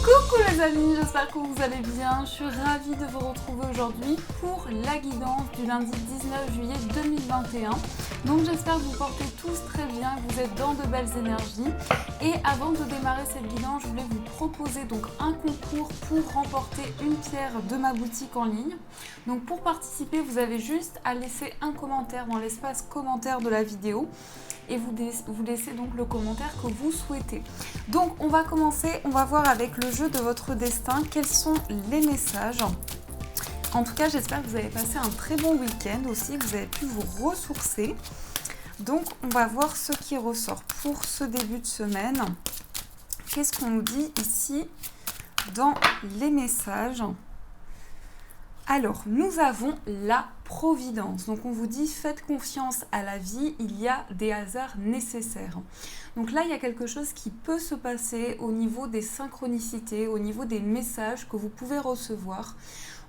Coucou les amis, j'espère que vous allez bien. Je suis ravie de vous retrouver aujourd'hui pour la guidance du lundi 19 juillet 2021. Donc j'espère que vous portez tous très bien, que vous êtes dans de belles énergies. Et avant de démarrer cette guidance, je voulais vous proposer donc un concours pour remporter une pierre de ma boutique en ligne. Donc pour participer, vous avez juste à laisser un commentaire dans l'espace commentaire de la vidéo. Et vous laissez donc le commentaire que vous souhaitez. Donc on va commencer, on va voir avec le jeu de votre destin quels sont les messages. En tout cas, j'espère que vous avez passé un très bon week-end aussi, que vous avez pu vous ressourcer. Donc on va voir ce qui ressort pour ce début de semaine. Qu'est-ce qu'on nous dit ici dans les messages ? Alors, nous avons la providence. Donc, on vous dit, faites confiance à la vie, il y a des hasards nécessaires. Donc là, il y a quelque chose qui peut se passer au niveau des synchronicités, au niveau des messages que vous pouvez recevoir.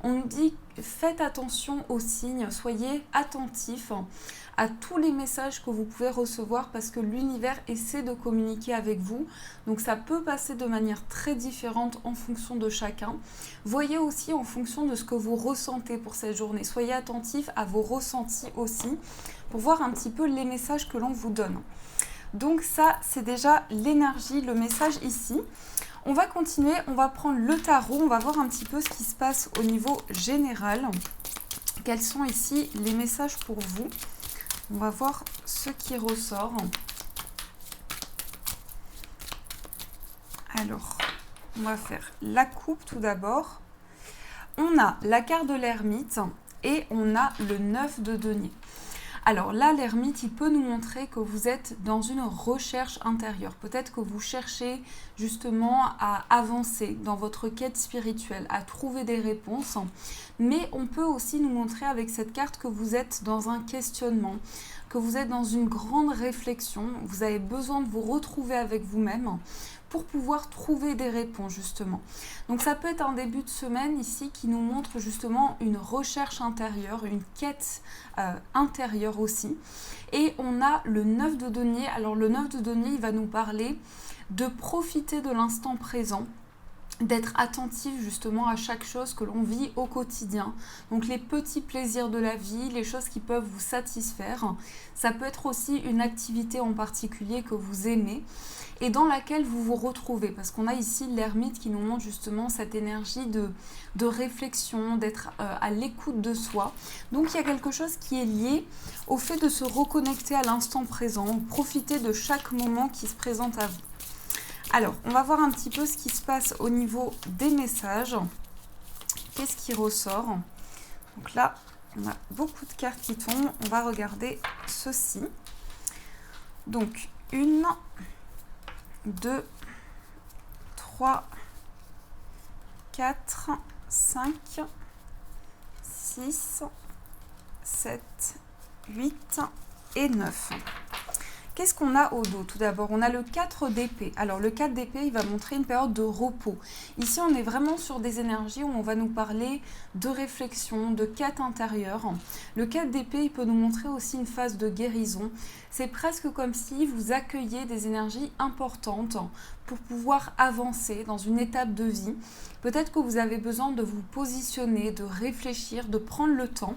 On nous dit, faites attention aux signes, soyez attentifs à tous les messages que vous pouvez recevoir parce que l'univers essaie de communiquer avec vous. Donc ça peut passer de manière très différente en fonction de chacun. Voyez aussi en fonction de ce que vous ressentez pour cette journée. Soyez attentifs à vos ressentis aussi pour voir un petit peu les messages que l'on vous donne. Donc ça, c'est déjà l'énergie, le message ici. On va continuer, on va prendre le tarot, on va voir un petit peu ce qui se passe au niveau général. Quels sont ici les messages pour vous ? On va voir ce qui ressort. Alors, on va faire la coupe tout d'abord. On a la carte de l'ermite et on a le 9 de denier. Alors là, l'ermite, il peut nous montrer que vous êtes dans une recherche intérieure. Peut-être que vous cherchez justement à avancer dans votre quête spirituelle, à trouver des réponses. Mais on peut aussi nous montrer avec cette carte que vous êtes dans un questionnement, que vous êtes dans une grande réflexion. Vous avez besoin de vous retrouver avec vous-même pour pouvoir trouver des réponses justement. Donc ça peut être un début de semaine ici qui nous montre justement une recherche intérieure, une quête intérieure aussi. Et on a le 9 de denier. Alors le 9 de denier, il va nous parler de profiter de l'instant présent, d'être attentif justement à chaque chose que l'on vit au quotidien. Donc les petits plaisirs de la vie, les choses qui peuvent vous satisfaire. Ça peut être aussi une activité en particulier que vous aimez et dans laquelle vous vous retrouvez. Parce qu'on a ici l'ermite qui nous montre justement cette énergie de réflexion, d'être à l'écoute de soi. Donc il y a quelque chose qui est lié au fait de se reconnecter à l'instant présent, profiter de chaque moment qui se présente à vous. Alors, on va voir un petit peu ce qui se passe au niveau des messages. Qu'est-ce qui ressort ? Donc là, on a beaucoup de cartes qui tombent. On va regarder ceci. Donc, 1, 2, 3, 4, 5, 6, 7, 8 et 9. Qu'est-ce qu'on a au dos ? Tout d'abord, on a le 4 d'épée. Alors, le 4 d'épée, il va montrer une période de repos. Ici, on est vraiment sur des énergies où on va nous parler de réflexion, de quête intérieure. Le 4 d'épée, il peut nous montrer aussi une phase de guérison. C'est presque comme si vous accueilliez des énergies importantes pour pouvoir avancer dans une étape de vie. Peut-être que vous avez besoin de vous positionner, de réfléchir, de prendre le temps.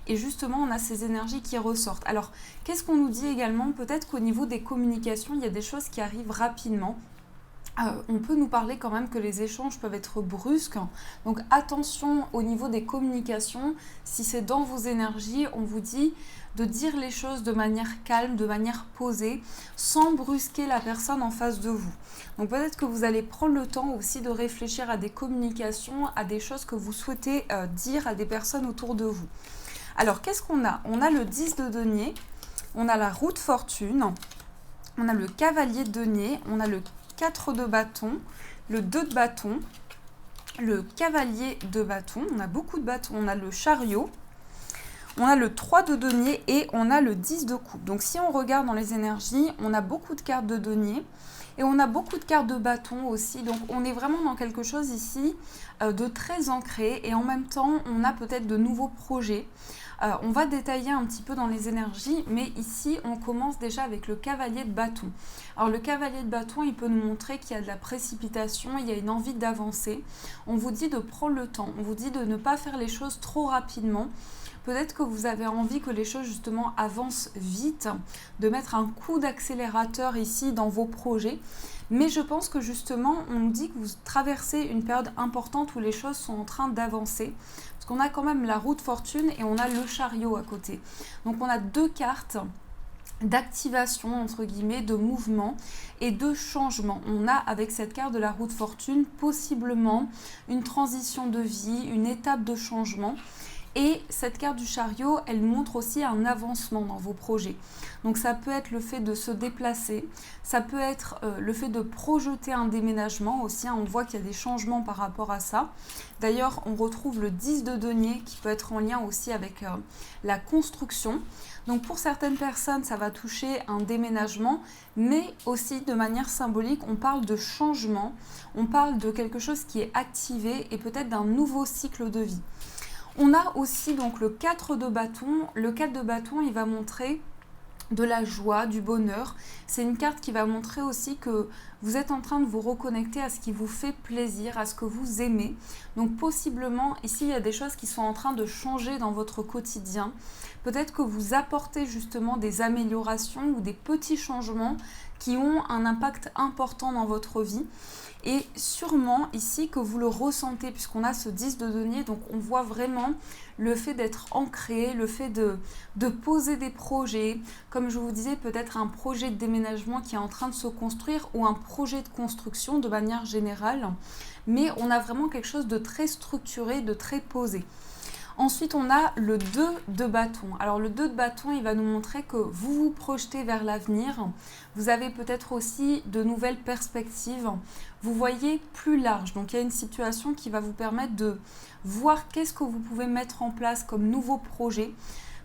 Et justement, on a ces énergies qui ressortent. Alors, qu'est-ce qu'on nous dit également ? Peut-être qu'au niveau des communications, il y a des choses qui arrivent rapidement. On peut nous parler quand même que les échanges peuvent être brusques. Donc, attention au niveau des communications. Si c'est dans vos énergies, on vous dit de dire les choses de manière calme, de manière posée, sans brusquer la personne en face de vous. Donc, peut-être que vous allez prendre le temps aussi de réfléchir à des communications, à des choses que vous souhaitez dire à des personnes autour de vous. Alors, qu'est-ce qu'on a ? On a le 10 de denier, on a la roue de fortune, on a le cavalier de denier, on a le 4 de bâton, le 2 de bâton, le cavalier de bâton, on a beaucoup de bâtons, on a le chariot, On a le 3 de denier et on a le 10 de coupe. Donc si on regarde dans les énergies, on a beaucoup de cartes de denier. Et on a beaucoup de cartes de bâton aussi, donc on est vraiment dans quelque chose ici de très ancré et en même temps on a peut-être de nouveaux projets. On va détailler un petit peu dans les énergies, mais ici on commence déjà avec le cavalier de bâton. Alors le cavalier de bâton, il peut nous montrer qu'il y a de la précipitation, il y a une envie d'avancer. On vous dit de prendre le temps, on vous dit de ne pas faire les choses trop rapidement. Peut-être que vous avez envie que les choses justement avancent vite, de mettre un coup d'accélérateur ici dans vos projets. Mais je pense que justement, on nous dit que vous traversez une période importante où les choses sont en train d'avancer. Parce qu'on a quand même la roue de fortune et on a le chariot à côté. Donc on a deux cartes d'activation, entre guillemets, de mouvement et de changement. On a avec cette carte de la roue de fortune possiblement une transition de vie, une étape de changement. Et cette carte du chariot, elle montre aussi un avancement dans vos projets. Donc ça peut être le fait de se déplacer, ça peut être le fait de projeter un déménagement aussi. On voit qu'il y a des changements par rapport à ça. D'ailleurs, on retrouve le 10 de denier qui peut être en lien aussi avec la construction. Donc pour certaines personnes, ça va toucher un déménagement, mais aussi de manière symbolique, on parle de changement, on parle de quelque chose qui est activé et peut-être d'un nouveau cycle de vie. On a aussi donc le 4 de bâton. Le 4 de bâton, il va montrer de la joie, du bonheur. C'est une carte qui va montrer aussi que vous êtes en train de vous reconnecter à ce qui vous fait plaisir, à ce que vous aimez. Donc possiblement, ici, il y a des choses qui sont en train de changer dans votre quotidien. Peut-être que vous apportez justement des améliorations ou des petits changements qui ont un impact important dans votre vie. Et sûrement ici que vous le ressentez puisqu'on a ce 10 de denier, donc on voit vraiment le fait d'être ancré, le fait de poser des projets, comme je vous disais, peut-être un projet de déménagement qui est en train de se construire ou un projet de construction de manière générale, mais on a vraiment quelque chose de très structuré, de très posé. Ensuite, on a le 2 de bâton. Alors, le 2 de bâton, il va nous montrer que vous vous projetez vers l'avenir. Vous avez peut-être aussi de nouvelles perspectives. Vous voyez plus large. Donc, il y a une situation qui va vous permettre de voir qu'est-ce que vous pouvez mettre en place comme nouveaux projets.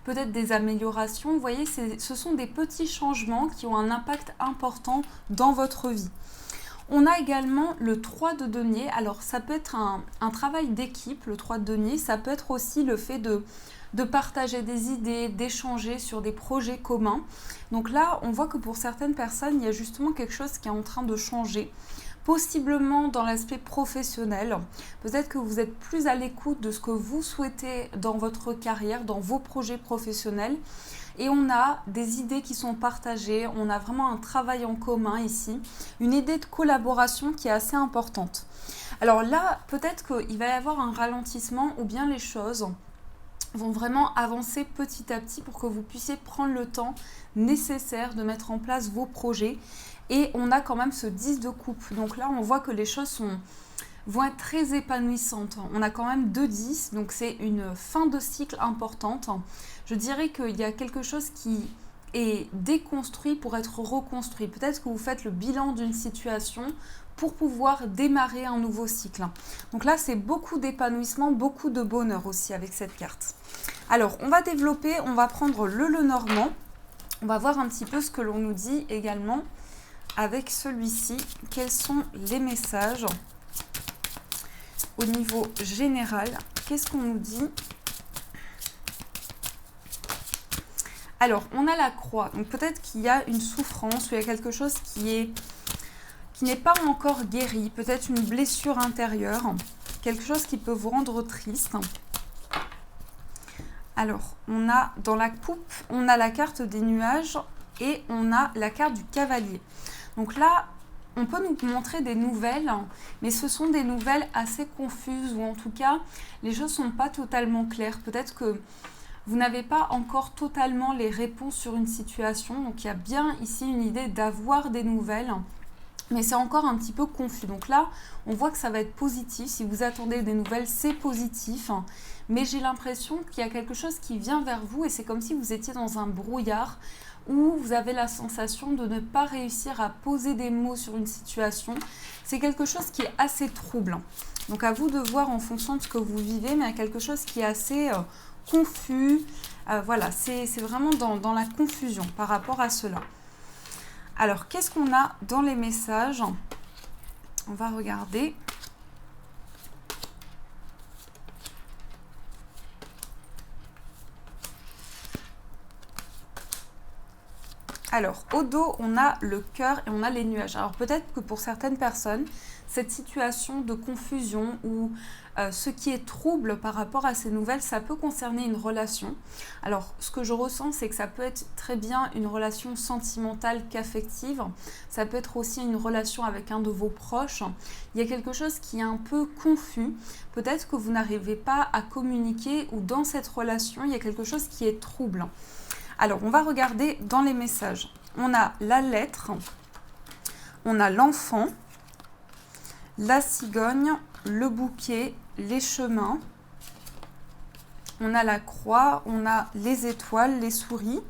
Peut-être des améliorations. Vous voyez, ce sont des petits changements qui ont un impact important dans votre vie. On a également le 3 de denier. Alors, ça peut être un travail d'équipe, le 3 de denier. Ça peut être aussi le fait de partager des idées, d'échanger sur des projets communs. Donc là, on voit que pour certaines personnes, il y a justement quelque chose qui est en train de changer. Possiblement dans l'aspect professionnel. Peut-être que vous êtes plus à l'écoute de ce que vous souhaitez dans votre carrière, dans vos projets professionnels. Et on a des idées qui sont partagées, on a vraiment un travail en commun ici, une idée de collaboration qui est assez importante. Alors là, peut-être qu'il va y avoir un ralentissement ou bien les choses vont vraiment avancer petit à petit pour que vous puissiez prendre le temps nécessaire de mettre en place vos projets. Et on a quand même ce 10 de coupe. Donc là, on voit que les choses vont être très épanouissantes. On a quand même 2 10, donc c'est une fin de cycle importante. Je dirais qu'il y a quelque chose qui est déconstruit pour être reconstruit. Peut-être que vous faites le bilan d'une situation pour pouvoir démarrer un nouveau cycle. Donc là, c'est beaucoup d'épanouissement, beaucoup de bonheur aussi avec cette carte. Alors, on va développer, on va prendre le Lenormand. On va voir un petit peu ce que l'on nous dit également avec celui-ci. Quels sont les messages au niveau général? Qu'est-ce qu'on nous dit? Alors, on a la croix. Donc, peut-être qu'il y a une souffrance ou il y a quelque chose qui n'est pas encore guéri. Peut-être une blessure intérieure. Quelque chose qui peut vous rendre triste. Alors, on a dans la coupe, on a la carte des nuages et on a la carte du cavalier. Donc là, on peut nous montrer des nouvelles, mais ce sont des nouvelles assez confuses ou en tout cas, les choses ne sont pas totalement claires. Peut-être que vous n'avez pas encore totalement les réponses sur une situation. Donc, il y a bien ici une idée d'avoir des nouvelles, mais c'est encore un petit peu confus. Donc là, on voit que ça va être positif. Si vous attendez des nouvelles, c'est positif. Mais j'ai l'impression qu'il y a quelque chose qui vient vers vous et c'est comme si vous étiez dans un brouillard où vous avez la sensation de ne pas réussir à poser des mots sur une situation. C'est quelque chose qui est assez troublant. Donc à vous de voir en fonction de ce que vous vivez, mais il y a quelque chose qui est assez confus. Voilà, c'est vraiment dans la confusion par rapport à cela. Alors, qu'est-ce qu'on a dans les messages? On va regarder. Alors, au dos, on a le cœur et on a les nuages. Alors, peut-être que pour certaines personnes, cette situation de confusion ou ce qui est trouble par rapport à ces nouvelles, ça peut concerner une relation. Alors, ce que je ressens, c'est que ça peut être très bien une relation sentimentale qu'affective. Ça peut être aussi une relation avec un de vos proches. Il y a quelque chose qui est un peu confus. Peut-être que vous n'arrivez pas à communiquer ou dans cette relation, il y a quelque chose qui est trouble. Alors, on va regarder dans les messages. On a la lettre, on a l'enfant, la cigogne, le bouquet, les chemins. On a la croix, on a les étoiles, les souris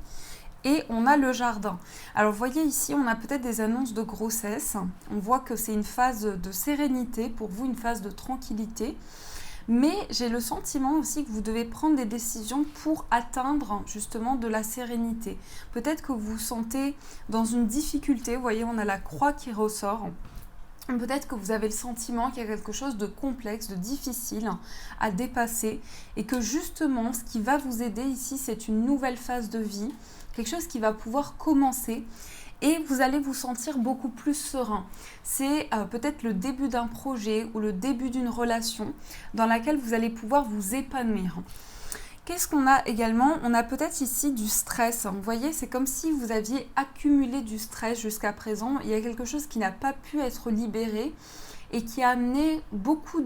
et on a le jardin. Alors, vous voyez ici, on a peut-être des annonces de grossesse. On voit que c'est une phase de sérénité, pour vous, une phase de tranquillité. Mais j'ai le sentiment aussi que vous devez prendre des décisions pour atteindre justement de la sérénité. Peut-être que vous vous sentez dans une difficulté. Vous voyez, on a la croix qui ressort. Peut-être que vous avez le sentiment qu'il y a quelque chose de complexe, de difficile à dépasser. Et que justement, ce qui va vous aider ici, c'est une nouvelle phase de vie. Quelque chose qui va pouvoir commencer. Et vous allez vous sentir beaucoup plus serein. C'est peut-être le début d'un projet ou le début d'une relation dans laquelle vous allez pouvoir vous épanouir. Qu'est-ce qu'on a également? On a peut-être ici du stress. Vous voyez, c'est comme si vous aviez accumulé du stress jusqu'à présent. Il y a quelque chose qui n'a pas pu être libéré et qui a amené beaucoup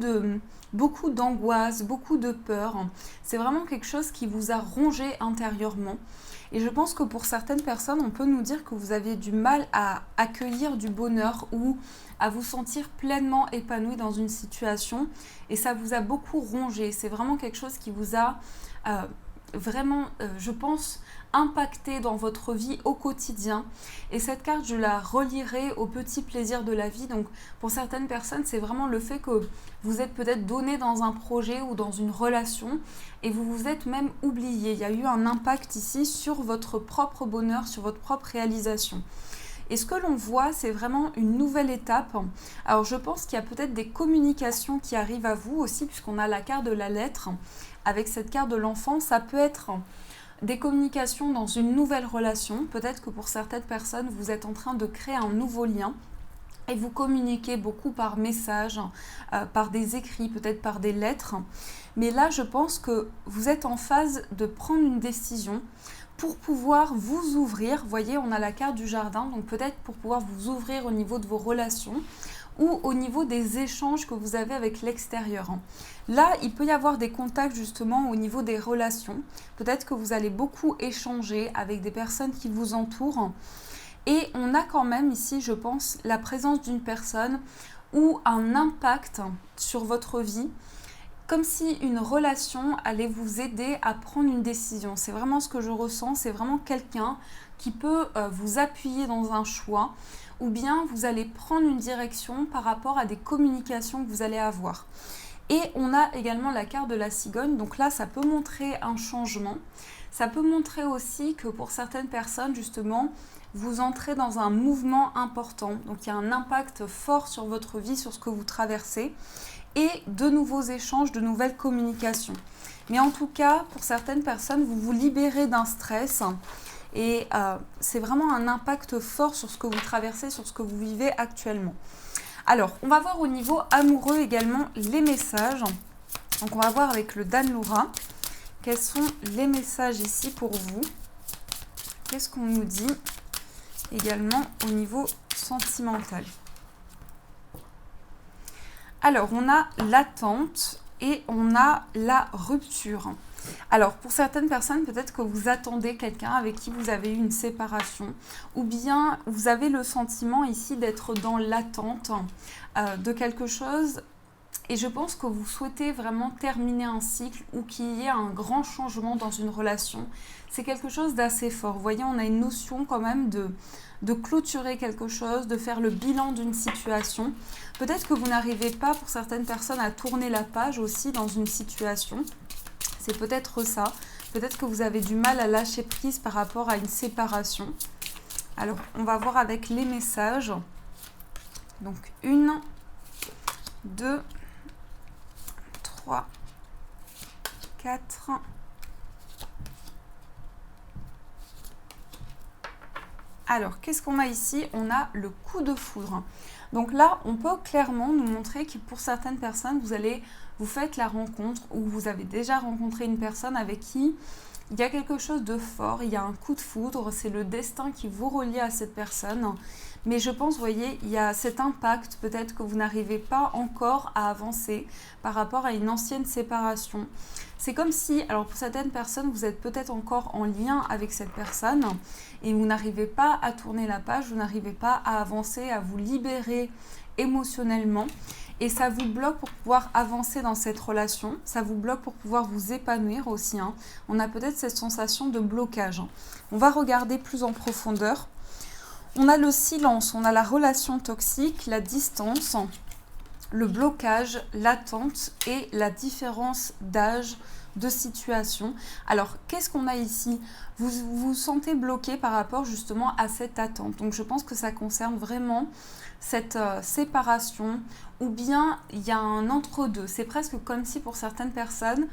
d'angoisse, beaucoup de peur. C'est vraiment quelque chose qui vous a rongé intérieurement. Et je pense que pour certaines personnes, on peut nous dire que vous avez du mal à accueillir du bonheur ou à vous sentir pleinement épanoui dans une situation. Et ça vous a beaucoup rongé. C'est vraiment quelque chose qui vous a vraiment, je pense, impacté dans votre vie au quotidien. Et cette carte, je la relierai aux petits plaisirs de la vie. Donc, pour certaines personnes, c'est vraiment le fait que vous êtes peut-être donné dans un projet ou dans une relation et vous vous êtes même oublié. Il y a eu un impact ici sur votre propre bonheur, sur votre propre réalisation. Et ce que l'on voit, c'est vraiment une nouvelle étape. Alors, je pense qu'il y a peut-être des communications qui arrivent à vous aussi, puisqu'on a la carte de la lettre. Avec cette carte de l'enfant, ça peut être des communications dans une nouvelle relation. Peut-être que pour certaines personnes, vous êtes en train de créer un nouveau lien. Et vous communiquez beaucoup par message, par des écrits, peut-être par des lettres. Mais là, je pense que vous êtes en phase de prendre une décision pour pouvoir vous ouvrir. Vous voyez, on a la carte du jardin, donc peut-être pour pouvoir vous ouvrir au niveau de vos relations ou au niveau des échanges que vous avez avec l'extérieur. Là, il peut y avoir des contacts justement au niveau des relations. Peut-être que vous allez beaucoup échanger avec des personnes qui vous entourent. Et on a quand même ici, je pense, la présence d'une personne ou un impact sur votre vie, comme si une relation allait vous aider à prendre une décision. C'est vraiment ce que je ressens, c'est vraiment quelqu'un qui peut vous appuyer dans un choix, ou bien vous allez prendre une direction par rapport à des communications que vous allez avoir. Et on a également la carte de la cigogne, donc là ça peut montrer un changement. Ça peut montrer aussi que pour certaines personnes, justement, vous entrez dans un mouvement important. Donc il y a un impact fort sur votre vie, sur ce que vous traversez. Et de nouveaux échanges, de nouvelles communications. Mais en tout cas, pour certaines personnes, vous vous libérez d'un stress. Et c'est vraiment un impact fort sur ce que vous traversez, sur ce que vous vivez actuellement. Alors, on va voir au niveau amoureux également les messages. Donc on va voir avec le Dan-Loura. Quels sont les messages ici pour vous? Qu'est-ce qu'on nous dit également au niveau sentimental? Alors, on a l'attente et on a la rupture. Alors, pour certaines personnes, peut-être que vous attendez quelqu'un avec qui vous avez eu une séparation, ou bien vous avez le sentiment ici d'être dans l'attente de quelque chose. Et je pense que vous souhaitez vraiment terminer un cycle ou qu'il y ait un grand changement dans une relation. C'est quelque chose d'assez fort. Vous voyez, on a une notion quand même de clôturer quelque chose, de faire le bilan d'une situation. Peut-être que vous n'arrivez pas, pour certaines personnes, à tourner la page aussi dans une situation. C'est peut-être ça. Peut-être que vous avez du mal à lâcher prise par rapport à une séparation. Alors, on va voir avec les messages. Donc, 1, 2, 3, 4. Alors, qu'est-ce qu'on a ici? On a le coup de foudre. Donc là, on peut clairement nous montrer que pour certaines personnes, vous faites la rencontre ou vous avez déjà rencontré une personne avec qui il y a quelque chose de fort, il y a un coup de foudre, c'est le destin qui vous relie à cette personne. Mais je pense, vous voyez, il y a cet impact, peut-être que vous n'arrivez pas encore à avancer par rapport à une ancienne séparation. C'est comme si, alors pour certaines personnes, vous êtes peut-être encore en lien avec cette personne et vous n'arrivez pas à tourner la page, vous n'arrivez pas à avancer, à vous libérer émotionnellement. Et ça vous bloque pour pouvoir avancer dans cette relation, ça vous bloque pour pouvoir vous épanouir aussi. On a peut-être cette sensation de blocage. On va regarder plus en profondeur. On a le silence, on a la relation toxique, la distance, le blocage, l'attente et la différence d'âge, de situation. Alors, qu'est-ce qu'on a ici? Vous vous sentez bloqué par rapport justement à cette attente. Donc, je pense que ça concerne vraiment cette séparation ou bien il y a un entre-deux. C'est presque comme si pour certaines personnes,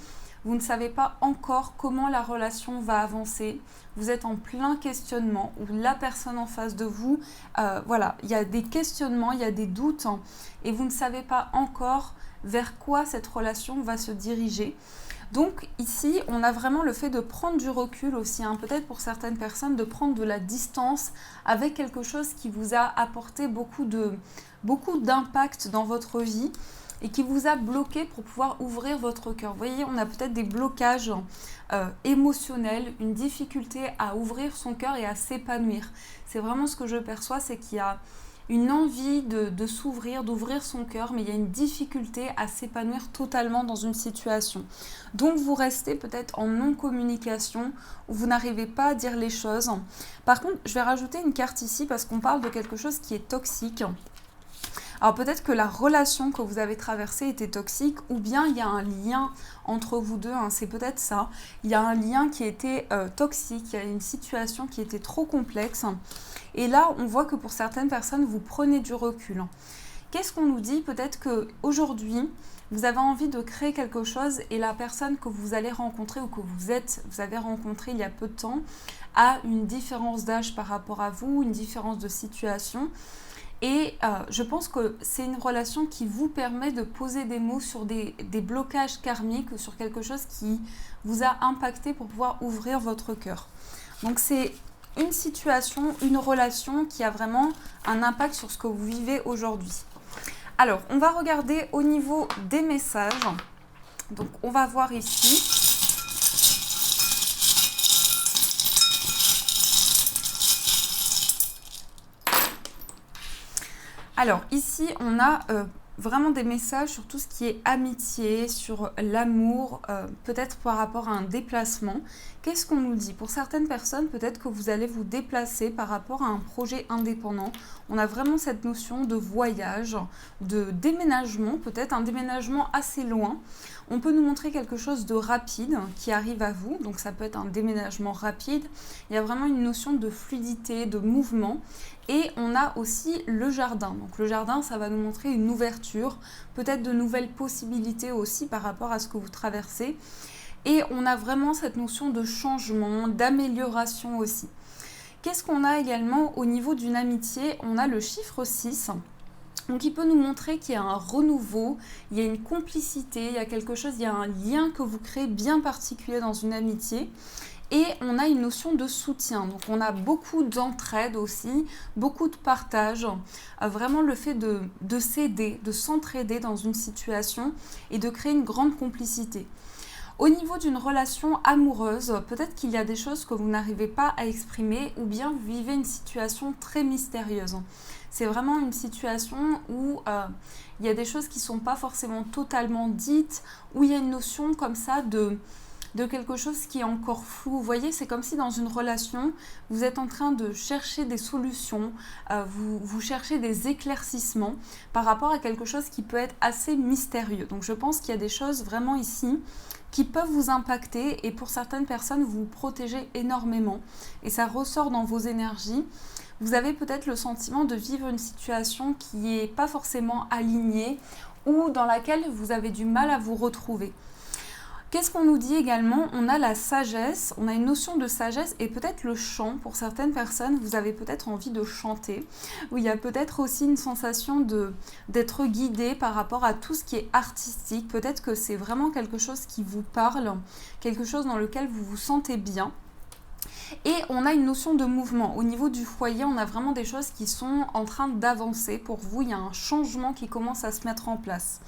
vous ne savez pas encore comment la relation va avancer. Vous êtes en plein questionnement ou la personne en face de vous, voilà, il y a des questionnements, il y a des doutes et vous ne savez pas encore vers quoi cette relation va se diriger. Donc ici, on a vraiment le fait de prendre du recul aussi, peut-être pour certaines personnes, de prendre de la distance avec quelque chose qui vous a apporté beaucoup d'impact dans votre vie et qui vous a bloqué pour pouvoir ouvrir votre cœur. Vous voyez, on a peut-être des blocages émotionnels, une difficulté à ouvrir son cœur et à s'épanouir. C'est vraiment ce que je perçois, c'est qu'il y a une envie de s'ouvrir, d'ouvrir son cœur, mais il y a une difficulté à s'épanouir totalement dans une situation. Donc vous restez peut-être en non-communication, où vous n'arrivez pas à dire les choses. Par contre, je vais rajouter une carte ici parce qu'on parle de quelque chose qui est toxique. Alors peut-être que la relation que vous avez traversée était toxique ou bien il y a un lien entre vous deux, c'est peut-être ça. Il y a un lien qui était toxique, il y a une situation qui était trop complexe. Et là, on voit que pour certaines personnes, vous prenez du recul. Qu'est-ce qu'on nous dit? Peut-être qu'aujourd'hui, vous avez envie de créer quelque chose et la personne que vous allez rencontrer ou que vous avez rencontré il y a peu de temps a une différence d'âge par rapport à vous, une différence de situation. Et je pense que c'est une relation qui vous permet de poser des mots sur des blocages karmiques ou sur quelque chose qui vous a impacté pour pouvoir ouvrir votre cœur. Donc c'est une situation, une relation qui a vraiment un impact sur ce que vous vivez aujourd'hui. Alors, on va regarder au niveau des messages. Donc, on va voir ici. Alors, ici, on a vraiment des messages sur tout ce qui est amitié, sur l'amour, peut-être par rapport à un déplacement. Qu'est-ce qu'on nous dit? Pour certaines personnes, peut-être que vous allez vous déplacer par rapport à un projet indépendant. On a vraiment cette notion de voyage, de déménagement, peut-être un déménagement assez loin. On peut nous montrer quelque chose de rapide qui arrive à vous, donc ça peut être un déménagement rapide. Il y a vraiment une notion de fluidité, de mouvement. Et on a aussi le jardin. Donc le jardin, ça va nous montrer une ouverture, peut-être de nouvelles possibilités aussi par rapport à ce que vous traversez. Et on a vraiment cette notion de changement, d'amélioration aussi. Qu'est-ce qu'on a également au niveau d'une amitié? On a le chiffre 6. Donc il peut nous montrer qu'il y a un renouveau, il y a une complicité, il y a quelque chose, il y a un lien que vous créez bien particulier dans une amitié. Et on a une notion de soutien, donc on a beaucoup d'entraide aussi, beaucoup de partage, vraiment le fait de s'aider, de s'entraider dans une situation et de créer une grande complicité. Au niveau d'une relation amoureuse, peut-être qu'il y a des choses que vous n'arrivez pas à exprimer ou bien vous vivez une situation très mystérieuse. C'est vraiment une situation où il y a des choses qui ne sont pas forcément totalement dites, où il y a une notion comme ça de quelque chose qui est encore flou. Vous voyez, c'est comme si dans une relation, vous êtes en train de chercher des solutions, vous cherchez des éclaircissements par rapport à quelque chose qui peut être assez mystérieux. Donc je pense qu'il y a des choses vraiment ici qui peuvent vous impacter et pour certaines personnes, vous vous protégez énormément et ça ressort dans vos énergies. Vous avez peut-être le sentiment de vivre une situation qui n'est pas forcément alignée ou dans laquelle vous avez du mal à vous retrouver. Qu'est-ce qu'on nous dit également? On a la sagesse, on a une notion de sagesse et peut-être le chant. Pour certaines personnes, vous avez peut-être envie de chanter. Ou il y a peut-être aussi une sensation d'être guidé par rapport à tout ce qui est artistique. Peut-être que c'est vraiment quelque chose qui vous parle, quelque chose dans lequel vous vous sentez bien. Et on a une notion de mouvement. Au niveau du foyer, on a vraiment des choses qui sont en train d'avancer. Pour vous, il y a un changement qui commence à se mettre en place.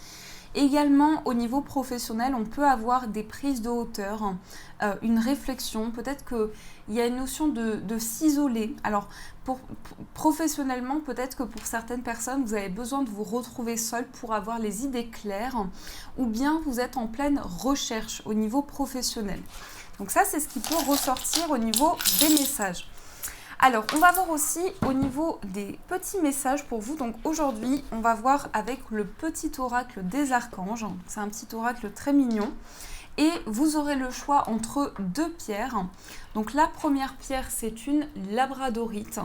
Également, au niveau professionnel, on peut avoir des prises de hauteur, une réflexion. Peut-être qu'il y a une notion de s'isoler. Alors, professionnellement, peut-être que pour certaines personnes, vous avez besoin de vous retrouver seul pour avoir les idées claires. Ou bien vous êtes en pleine recherche au niveau professionnel. Donc ça, c'est ce qui peut ressortir au niveau des messages. Alors, on va voir aussi au niveau des petits messages pour vous. Donc aujourd'hui, on va voir avec le petit oracle des archanges. C'est un petit oracle très mignon. Et vous aurez le choix entre deux pierres. Donc la première pierre, c'est une labradorite.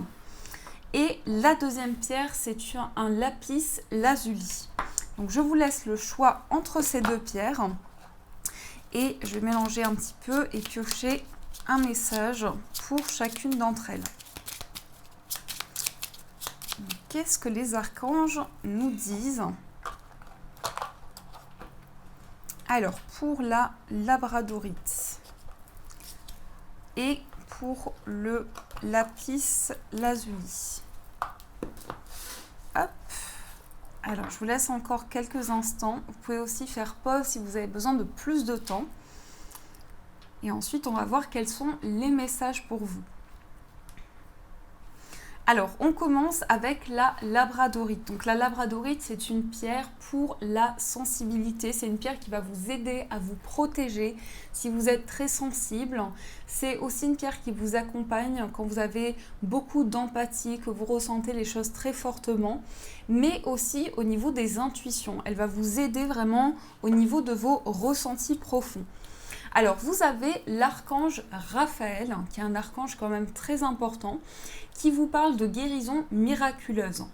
Et la deuxième pierre, c'est un lapis lazuli. Donc je vous laisse le choix entre ces deux pierres. Et je vais mélanger un petit peu et piocher un message pour chacune d'entre elles. Qu'est-ce que les archanges nous disent? Alors, pour la labradorite et pour le lapis lazuli. Hop. Alors, je vous laisse encore quelques instants. Vous pouvez aussi faire pause si vous avez besoin de plus de temps. Et ensuite, on va voir quels sont les messages pour vous. Alors, on commence avec la labradorite. Donc, la labradorite, c'est une pierre pour la sensibilité. C'est une pierre qui va vous aider à vous protéger si vous êtes très sensible. C'est aussi une pierre qui vous accompagne quand vous avez beaucoup d'empathie, que vous ressentez les choses très fortement, mais aussi au niveau des intuitions. Elle va vous aider vraiment au niveau de vos ressentis profonds. Alors, vous avez l'archange Raphaël, qui est un archange quand même très important, qui vous parle de guérison miraculeuse.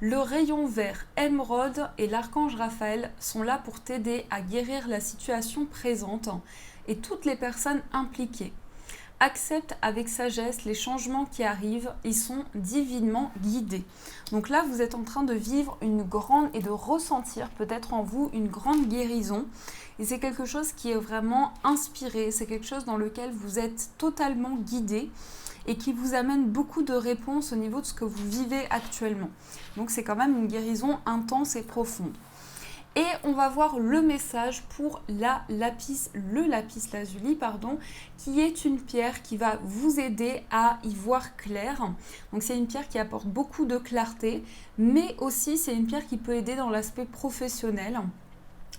Le rayon vert émeraude et l'archange Raphaël sont là pour t'aider à guérir la situation présente et toutes les personnes impliquées. Accepte avec sagesse les changements qui arrivent, ils sont divinement guidés. Donc là, vous êtes en train de vivre une grande et de ressentir peut-être en vous une grande guérison. Et c'est quelque chose qui est vraiment inspiré, c'est quelque chose dans lequel vous êtes totalement guidé et qui vous amène beaucoup de réponses au niveau de ce que vous vivez actuellement. Donc c'est quand même une guérison intense et profonde. Et on va voir le message pour le lapis lazuli, qui est une pierre qui va vous aider à y voir clair. Donc c'est une pierre qui apporte beaucoup de clarté, mais aussi c'est une pierre qui peut aider dans l'aspect professionnel.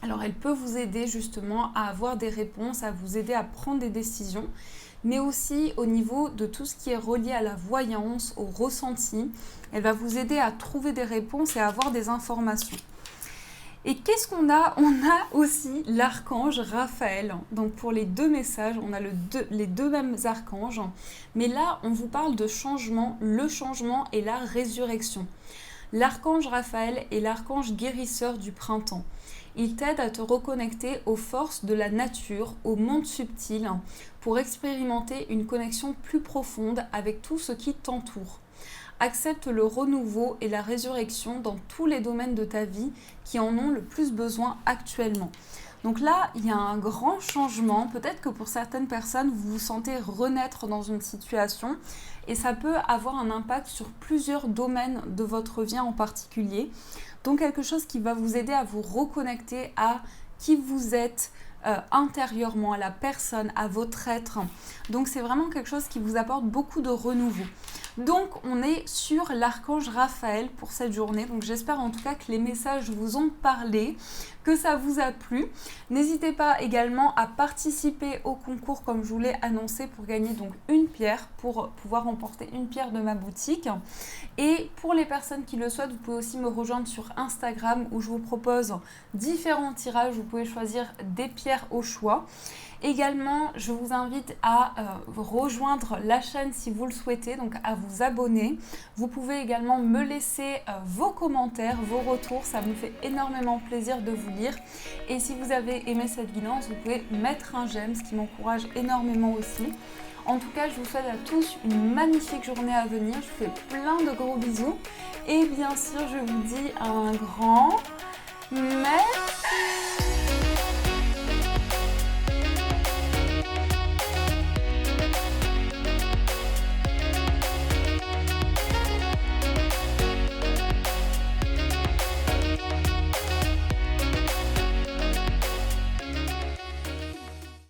Alors elle peut vous aider justement à avoir des réponses, à vous aider à prendre des décisions, mais aussi au niveau de tout ce qui est relié à la voyance, au ressenti. Elle va vous aider à trouver des réponses et à avoir des informations. Et qu'est-ce qu'on a? On a aussi l'archange Raphaël. Donc pour les deux messages, on a les deux mêmes archanges. Mais là, on vous parle de changement, le changement et la résurrection. L'archange Raphaël est l'archange guérisseur du printemps. Il t'aide à te reconnecter aux forces de la nature, au monde subtil, pour expérimenter une connexion plus profonde avec tout ce qui t'entoure. Accepte le renouveau et la résurrection dans tous les domaines de ta vie qui en ont le plus besoin actuellement. Donc là, il y a un grand changement. Peut-être que pour certaines personnes, vous vous sentez renaître dans une situation et ça peut avoir un impact sur plusieurs domaines de votre vie en particulier. Donc quelque chose qui va vous aider à vous reconnecter à qui vous êtes intérieurement, à la personne, à votre être. Donc c'est vraiment quelque chose qui vous apporte beaucoup de renouveau. Donc on est sur l'archange Raphaël pour cette journée, donc j'espère en tout cas que les messages vous ont parlé, que ça vous a plu. N'hésitez pas également à participer au concours comme je vous l'ai annoncé pour gagner donc une pierre, pour pouvoir remporter une pierre de ma boutique. Et pour les personnes qui le souhaitent, vous pouvez aussi me rejoindre sur Instagram où je vous propose différents tirages, vous pouvez choisir des pierres au choix. Également, je vous invite à rejoindre la chaîne si vous le souhaitez, donc à vous abonner. Vous pouvez également me laisser vos commentaires, vos retours, ça me fait énormément plaisir de vous lire. Et si vous avez aimé cette guidance, vous pouvez mettre un j'aime, ce qui m'encourage énormément aussi. En tout cas, je vous souhaite à tous une magnifique journée à venir. Je vous fais plein de gros bisous. Et bien sûr, je vous dis un grand merci.